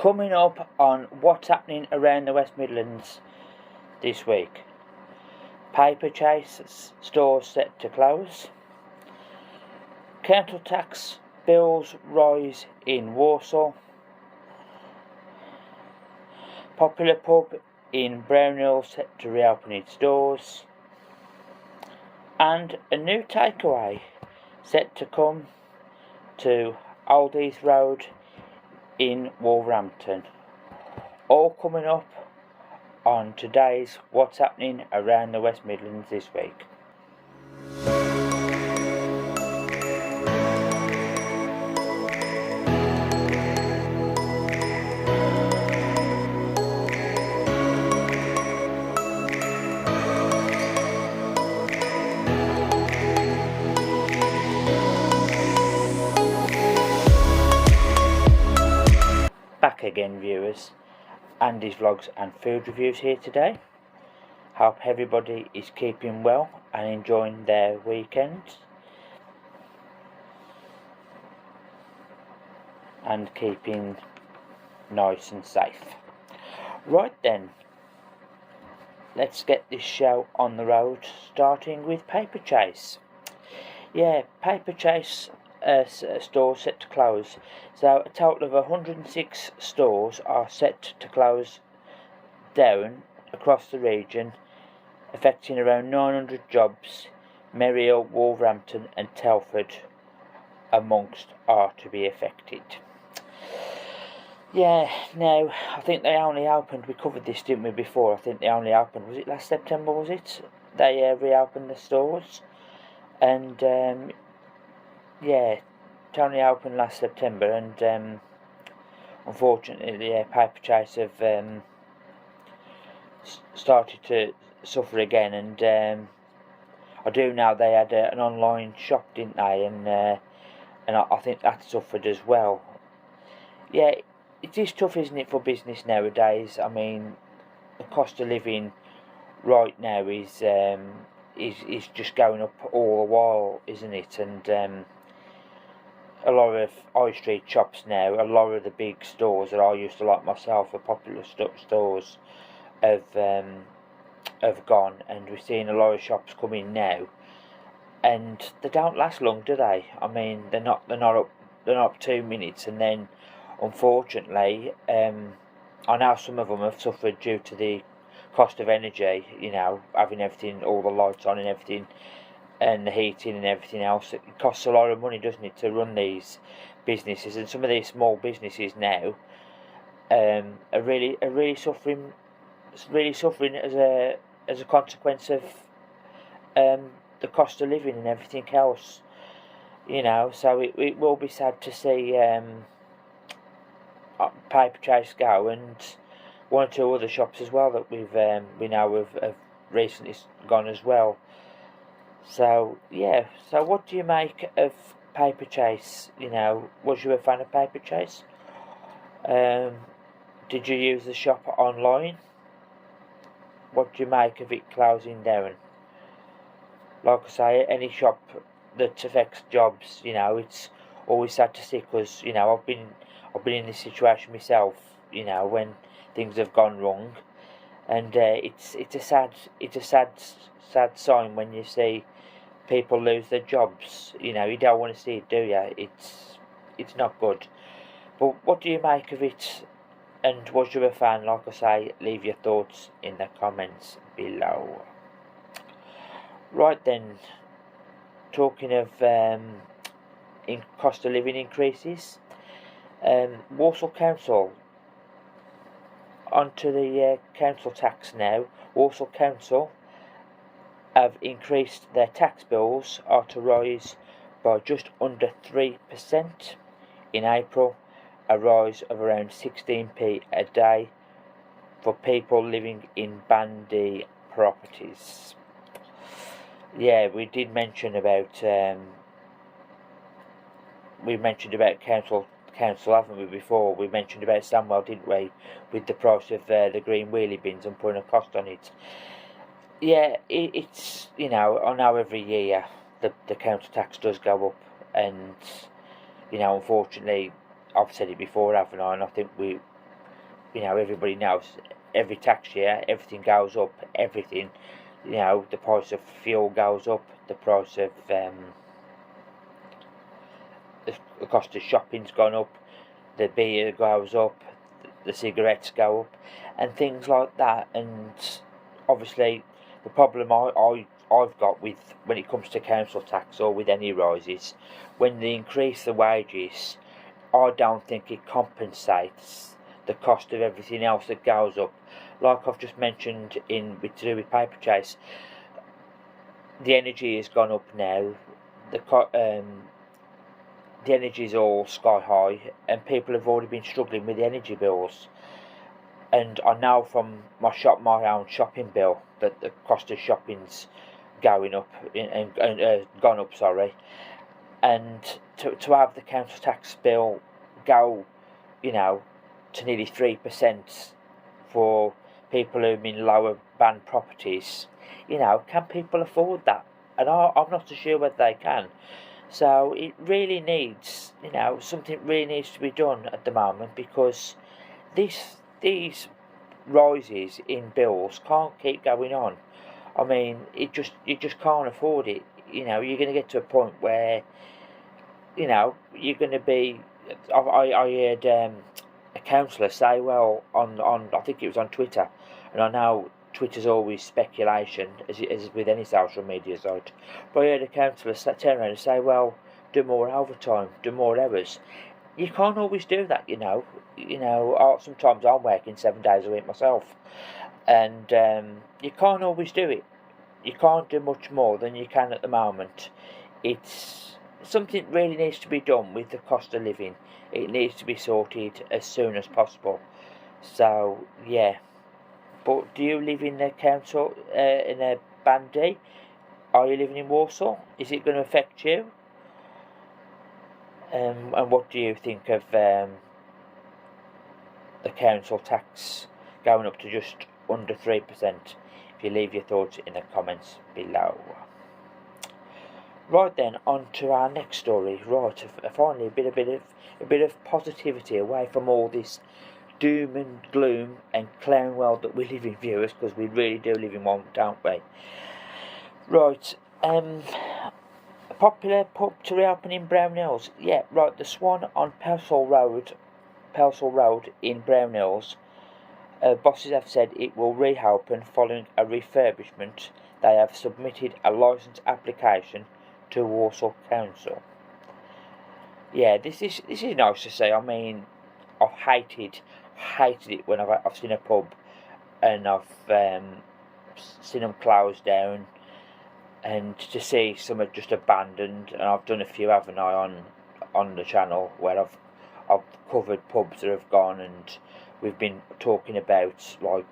Coming up on what's happening around the West Midlands this week. Paper chase stores set to close. Council tax bills rise in Walsall. Popular pub in Brownhill set to reopen its doors. And a new takeaway set to come to Old Heath Road in Wolverhampton. All coming up on today's What's Happening Around the West Midlands this week. Back again, viewers. Andy's Vlogs and Food Reviews here today. Hope everybody is keeping well and enjoying their weekend and keeping nice and safe. Right then, let's get this show on the road, starting with Paper Chase. Yeah, Paper Chase stores set to close. So a total of 106 stores are set to close down across the region, affecting around 900 jobs. Merrill, Wolverhampton and Telford amongst are to be affected. Yeah, now I think they only opened, we covered this didn't we before, I think they only opened, was it last September, was it? They reopened the stores, and yeah, it only opened last September, and unfortunately the Paper Chase have started to suffer again, and I do know they had an online shop, didn't they, and I think that suffered as well. Yeah, it is tough, isn't it, for business nowadays? I mean, the cost of living right now is just going up all the while, isn't it? And a lot of high street shops now, a lot of the big stores that I used to like myself, the popular stores, have gone, and we're seeing a lot of shops come in now, and they don't last long, do they? I mean, they're not up 2 minutes, and then unfortunately, I know some of them have suffered due to the cost of energy. You know, having everything, all the lights on and everything, and the heating and everything else. It costs a lot of money, doesn't it, to run these businesses? And some of these small businesses now are really suffering as a consequence of the cost of living and everything else. You know, so it will be sad to see Paper Chase go, and one or two other shops as well that we know have recently gone as well. So yeah, so what do you make of Paper Chase? You know, was you a fan of Paper Chase? Did you use the shop online? What do you make of it closing down? Like I say, any shop that affects jobs, you know, it's always sad to see, because you know I've been in this situation myself. You know, when things have gone wrong, and it's a sad sign when you see people lose their jobs. You know, you don't want to see it, do you? It's not good. But what do you make of it? And was you a fan? Like I say, leave your thoughts in the comments below. Right then, talking of cost of living increases, Walsall Council, onto the council tax now. Walsall Council have increased their tax bills, are to rise by just under 3% in April, a rise of around 16p a day for people living in bandy properties. Yeah, we did mention about council, haven't we, before? We mentioned about Samwell, didn't we, with the price of the green wheelie bins and putting a cost on it. Yeah, it's, you know, I know every year the council tax does go up, and, you know, unfortunately, I've said it before, haven't I, and I think you know, everybody knows every tax year everything goes up, everything, you know, the price of fuel goes up, the price of the cost of shopping's gone up, the beer goes up, the cigarettes go up, and things like that. And obviously, the problem I've got with when it comes to council tax or with any rises, when they increase the wages, I don't think it compensates the cost of everything else that goes up. Like I've just mentioned to do with paper chase, the energy has gone up now. The energy is all sky high, and people have already been struggling with the energy bills. And I know from my own shopping bill, that the cost of shopping's going up and gone up. Sorry, and to have the council tax bill go, you know, to nearly 3% for people who are in lower band properties, you know, can people afford that? And I'm not so sure whether they can. So it really needs, you know, something really needs to be done at the moment, because these rises in bills can't keep going on. I mean, you just can't afford it. You know, you're going to get to a point where, you know, you're going to be. I heard a councillor say, well, on I think it was on Twitter, and I know Twitter's always speculation, as with any social media site, but I heard a councillor turn around and say, well, do more overtime, do more hours. You can't always do that, you know. Sometimes I'm working 7 days a week myself, and you can't always do it. You can't do much more than you can at the moment. It's something really needs to be done with the cost of living. It needs to be sorted as soon as possible. So yeah. But do you live in a council, in a Band D? Are you living in Warsaw? Is it going to affect you? And what do you think of the council tax going up to just under 3%? If you leave your thoughts in the comments below. Right then, on to our next story. Right, finally a bit of positivity away from all this doom and gloom and clown world that we live in, viewers, because we really do live in one, don't we? Right, a popular pub to reopen in Brownhills. Yeah, right, the Swan on Pelsall Road in Brownhills. Bosses have said it will reopen following a refurbishment. They have submitted a licence application to Warsaw Council. Yeah, this is nice to see. I mean, I've hated it when I've seen a pub and I've seen them closed down, and to see some are just abandoned. And I've done a few, haven't I, on the channel, where I've covered pubs that have gone, and we've been talking about like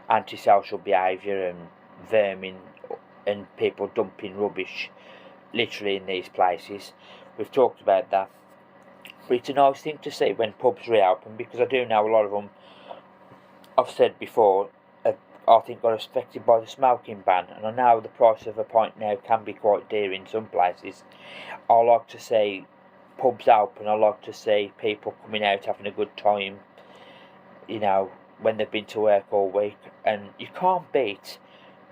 antisocial behaviour and vermin and people dumping rubbish literally in these places. We've talked about that. But it's a nice thing to see when pubs reopen, because I do know a lot of them, I've said before, I think got affected by the smoking ban, and I know the price of a pint now can be quite dear in some places. I like to see pubs open. I like to see people coming out having a good time, you know, when they've been to work all week. And you can't beat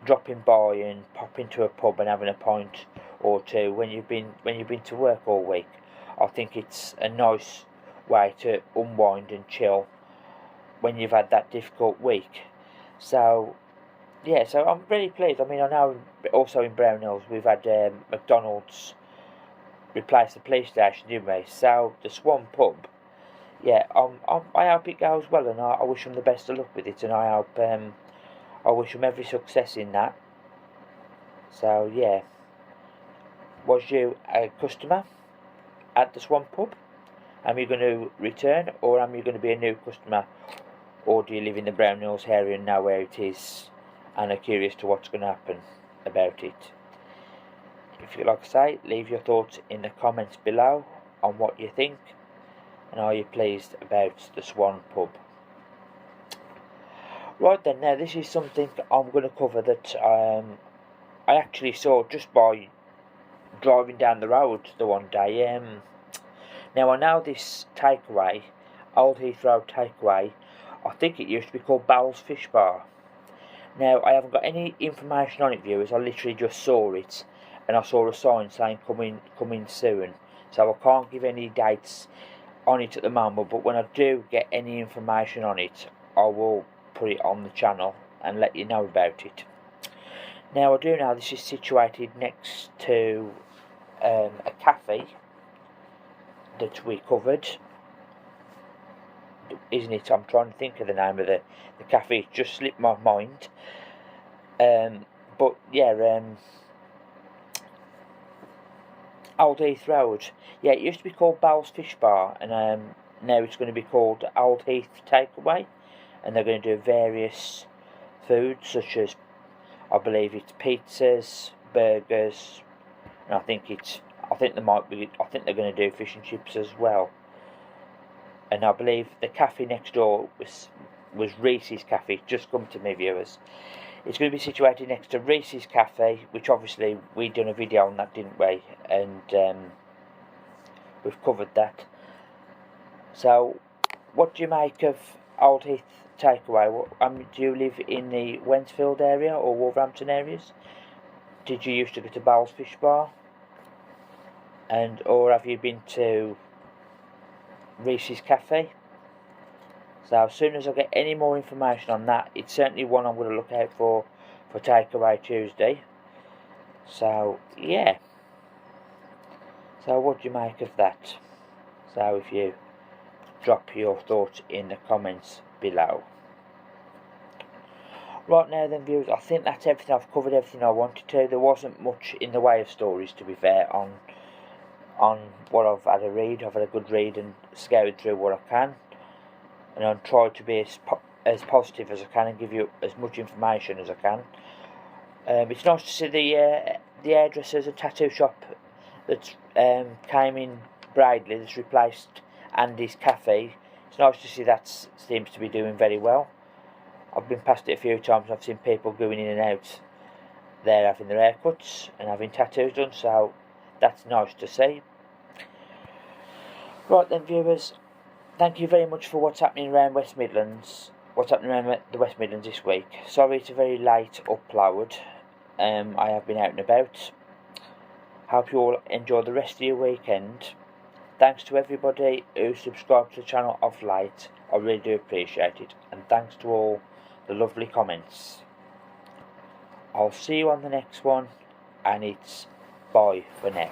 dropping by and popping to a pub and having a pint or two when you've been to work all week. I think it's a nice way to unwind and chill when you've had that difficult week. So yeah, so I'm really pleased. I mean, I know also in Brownhills we've had McDonald's replace the police station, didn't we? So the Swan pub, yeah, I hope it goes well, and I wish them the best of luck with it, and I wish them every success in that. So yeah, was you a customer at the Swan pub? Am you going to return, or am you going to be a new customer? Or do you live in the Brownhills area and know where it is and are curious to what's going to happen about it? If you'd like to say, leave your thoughts in the comments below on what you think, and are you pleased about the Swan pub? Right then, now this is something I'm going to cover that I actually saw just by driving down the road the one day. Now I know this takeaway, Old Heathrow takeaway, I think it used to be called Bowles Fish Bar. Now, I haven't got any information on it, viewers. I literally just saw it, and I saw a sign saying coming soon. So I can't give any dates on it at the moment, but when I do get any information on it, I will put it on the channel and let you know about it. Now, I do know this is situated next to a cafe that we covered, isn't it? I'm trying to think of the name of the cafe. It just slipped my mind. But yeah, Old Heath Road. Yeah, it used to be called Bowles Fish Bar, and now it's going to be called Old Heath Takeaway, and they're going to do various foods such as, I believe it's pizzas, burgers, and I think they're going to do fish and chips as well. And I believe the cafe next door was Reese's Cafe. Just come to me, viewers. It's going to be situated next to Reese's Cafe, which obviously we done a video on that, didn't we? And we've covered that. So, what do you make of Old Heath Takeaway? Do you live in the Wensfield area or Wolverhampton areas? Did you used to go to Bowles Fish Bar? Or have you been to Reese's Cafe? So as soon as I get any more information on that, it's certainly one I'm going to look out for Takeaway Tuesday. So yeah. So what do you make of that? So if you drop your thoughts in the comments below. Right now then, viewers, I think that's everything. I've covered everything I wanted to. There wasn't much in the way of stories, to be fair, on what I've had a read. I've had a good read and scoured through what I can, and I'll try to be as positive as I can and give you as much information as I can. It's nice to see the hairdressers and tattoo shop that came in Bradley, that's replaced Andy's Cafe. It's nice to see that seems to be doing very well. I've been past it a few times and I've seen people going in and out there having their haircuts and having tattoos done, so that's nice to see. Right then, viewers, thank you very much for what's happening around West Midlands. What's happening around the West Midlands this week. Sorry it's a very late upload. I have been out and about. Hope you all enjoy the rest of your weekend. Thanks to everybody who subscribed to the channel of late. I really do appreciate it. And thanks to all the lovely comments. I'll see you on the next one. And it's bye for now.